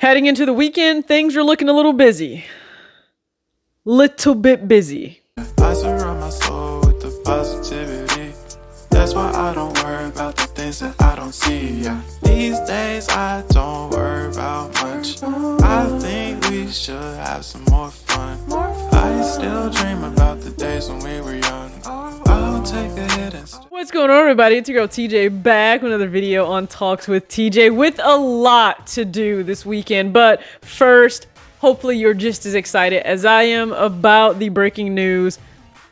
Heading into the weekend, things are looking a little busy. Little bit busy. I surround my soul with the positivity. That's why I don't worry about the things that I don't see. Yeah. These days I don't worry about much. I think we should have some more fun. I still dream about the days when we were young. I'll take a hit and What's going on, everybody? It's your girl TJ back with another video on Talks with TJ with a lot to do this weekend. But first, hopefully you're just as excited as I am about the breaking news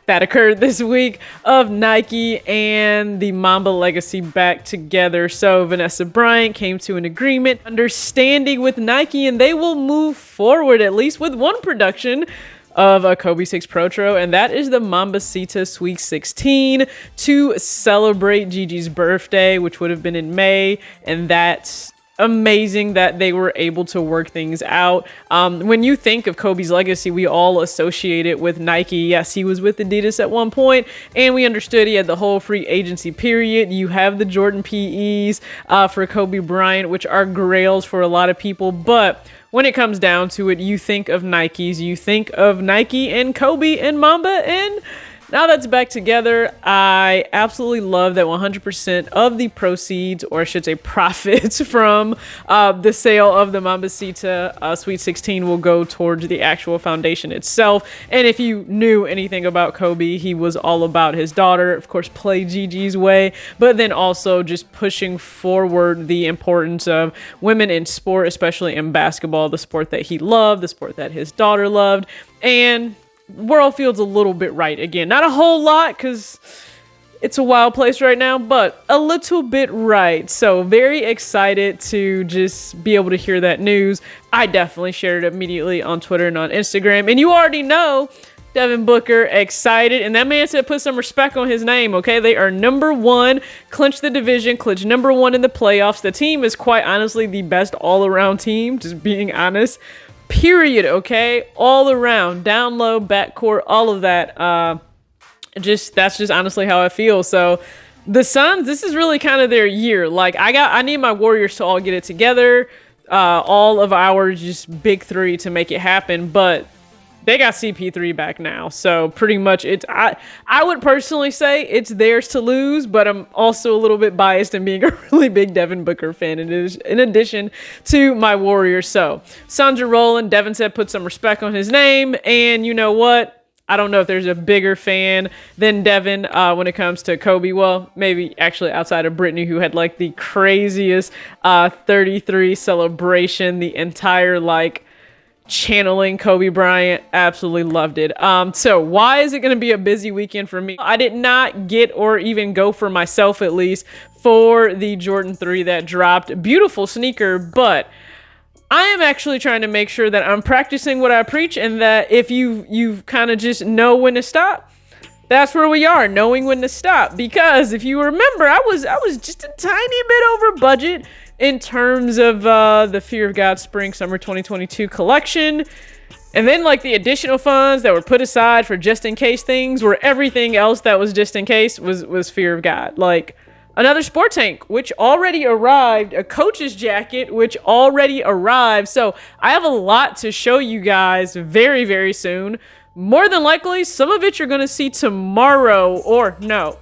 that occurred this week of Nike and the Mamba legacy back together. So Vanessa Bryant came to an agreement, understanding with Nike, and they will move forward at least with one production of a Kobe 6 Protro, and that is the Mambacita Sweet 16 to celebrate Gigi's birthday, which would have been in May, and that's amazing that they were able to work things out. When you think of Kobe's legacy, we all associate it with Nike. Yes, he was with Adidas at one point, and we understood he had the whole free agency period. You have the Jordan PEs for Kobe Bryant, which are grails for a lot of people, but when it comes down to it, you think of Nikes, you think of Nike and Kobe and Mamba, and now that's back together. I absolutely love that 100% of the proceeds, or I should say profits, from the sale of the Mambacita Sweet 16 will go towards the actual foundation itself. And if you knew anything about Kobe, he was all about his daughter, of course, play Gigi's way, but then also just pushing forward the importance of women in sport, especially in basketball, the sport that he loved, the sport that his daughter loved, and world feels a little bit right again. Not a whole lot, because it's a wild place right now, but a little bit right. So very excited to just be able to hear that news. I definitely shared it immediately on Twitter and on Instagram. And you already know Devin Booker excited, and that man said put some respect on his name, okay? They are number one, clinched the division, clinched number one in the playoffs. The team is quite honestly the best all-around team, just being honest. Period, okay? All around, down low, backcourt, all of that. That's just honestly how I feel. So the Suns, this is really kind of their year. Like I need my Warriors to all get it together. All of our just big three to make it happen, but they got CP3 back now. So pretty much I would personally say it's theirs to lose, but I'm also a little bit biased in being a really big Devin Booker fan in addition to my Warriors. So Suns are rolling. Devin said put some respect on his name, and you know what? I don't know if there's a bigger fan than Devin when it comes to Kobe. Well, maybe actually outside of Brittany, who had like the craziest 33 celebration, the entire channeling Kobe Bryant. Absolutely loved it. So why is it going to be a busy weekend for me? I did not get or even go for myself, at least, for the Jordan 3 that dropped. Beautiful sneaker, but I am actually trying to make sure that I'm practicing what I preach, and that if you kind of just know when to stop, that's where we are, knowing when to stop. Because if you remember, I was just a tiny bit over budget in terms of the Fear of God Spring Summer 2022 collection. And then the additional funds that were put aside for just in case things, where everything else that was just in case was Fear of God. Like another sport tank, which already arrived, a coach's jacket, which already arrived. So I have a lot to show you guys very, very soon. More than likely, some of it you're going to see tomorrow, or no,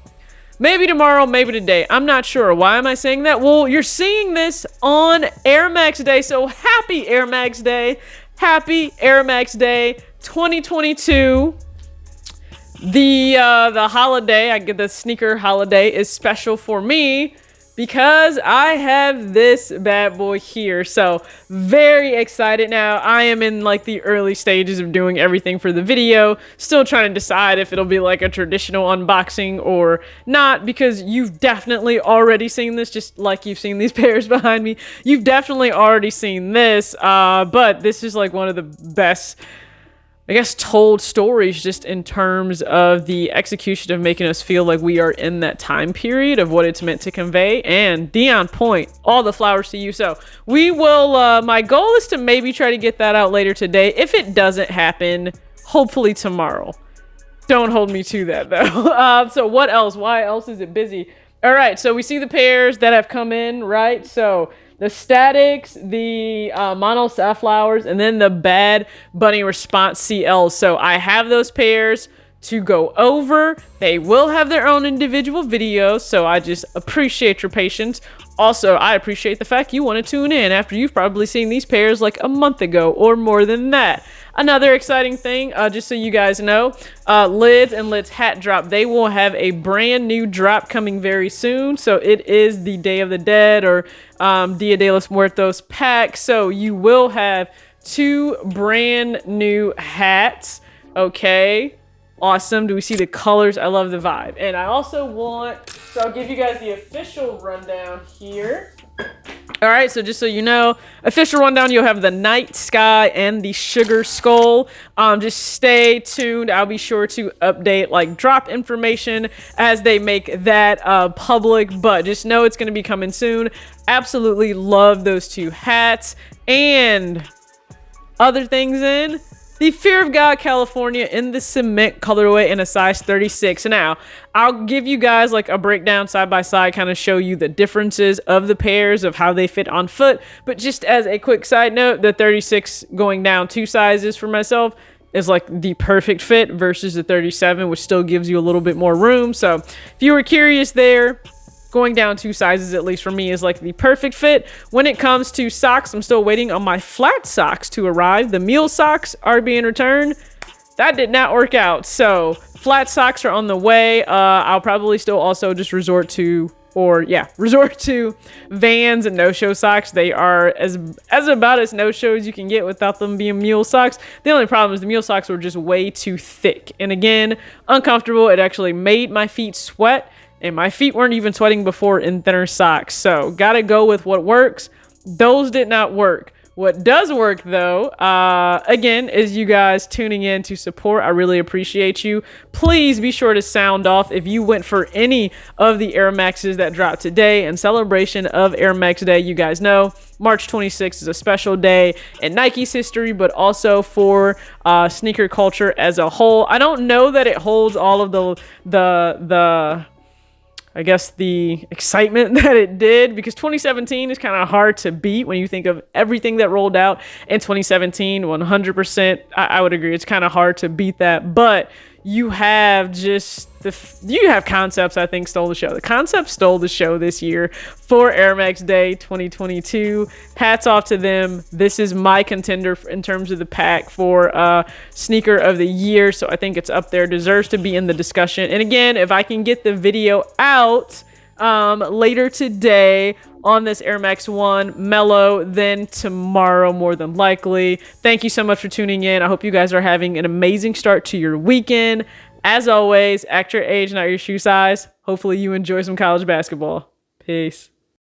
maybe tomorrow, maybe today. I'm not sure. Why am I saying that? Well, you're seeing this on Air Max Day. So happy Air Max Day. Happy Air Max Day 2022. The holiday, I get the sneaker holiday, is special for me because I have this bad boy here. So very excited. Now I am in the early stages of doing everything for the video, still trying to decide if it'll be a traditional unboxing or not, because you've definitely already seen this, just like you've seen these pairs behind me. You've definitely already seen this, but this is one of the best, I guess, told stories, just in terms of the execution of making us feel like we are in that time period of what it's meant to convey. And Dion Point, all the flowers to you. So we will, my goal is to maybe try to get that out later today. If it doesn't happen, hopefully tomorrow. Don't hold me to that though. So what else? Why else is it busy? All right, so we see the pairs that have come in, right? So the Statics, the Mono Safflowers, and then the Bad Bunny Response CLs. So I have those pairs to go over. They will have their own individual videos, so I just appreciate your patience. Also, I appreciate the fact you want to tune in after you've probably seen these pairs like a month ago or more than that. Another exciting thing, just so you guys know, Lids and Lids Hat Drop, they will have a brand new drop coming very soon. So it is the Day of the Dead or Dia de los Muertos pack. So you will have 2 brand new hats. Okay. Awesome. Do we see the colors? I love the vibe. And I also want, so I'll give you guys the official rundown here. All right, so just so you know, official rundown, you'll have the Night Sky and the Sugar Skull. Just stay tuned. I'll be sure to update like drop information as they make that public, but just know it's going to be coming soon. Absolutely love those 2 hats. And other things in the Fear of God California in the cement colorway in a size 36. Now, I'll give you guys like a breakdown side by side, kind of show you the differences of the pairs of how they fit on foot. But just as a quick side note, the 36 going down 2 sizes for myself is like the perfect fit versus the 37, which still gives you a little bit more room. So if you were curious there, going down 2 sizes, at least for me, is like the perfect fit. When it comes to socks, I'm still waiting on my flat socks to arrive. The mule socks are being returned. That did not work out. So flat socks are on the way. I'll probably still also just resort to Vans and no-show socks. They are as about as no-show as you can get without them being mule socks. The only problem is the mule socks were just way too thick. And again, uncomfortable. It actually made my feet sweat. And my feet weren't even sweating before in thinner socks. So gotta go with what works. Those did not work. What does work though, again, is you guys tuning in to support. I really appreciate you. Please be sure to sound off if you went for any of the Air Maxes that dropped today in celebration of Air Max Day. You guys know March 26th is a special day in Nike's history, but also for sneaker culture as a whole. I don't know that it holds all of the I guess the excitement that it did, because 2017 is kind of hard to beat when you think of everything that rolled out in 2017. 100%, I would agree. It's kind of hard to beat that, but you have just you have concepts, I think, stole the show. The concept stole the show this year for Air Max Day 2022. Hats off to them. This is my contender in terms of the pack for sneaker of the year. So I think it's up there, deserves to be in the discussion. And again, if I can get the video out later today on this Air Max 1 Mellow, then tomorrow more than likely. Thank you so much for tuning in. I hope you guys are having an amazing start to your weekend. As always, act your age, not your shoe size. Hopefully you enjoy some college basketball. Peace.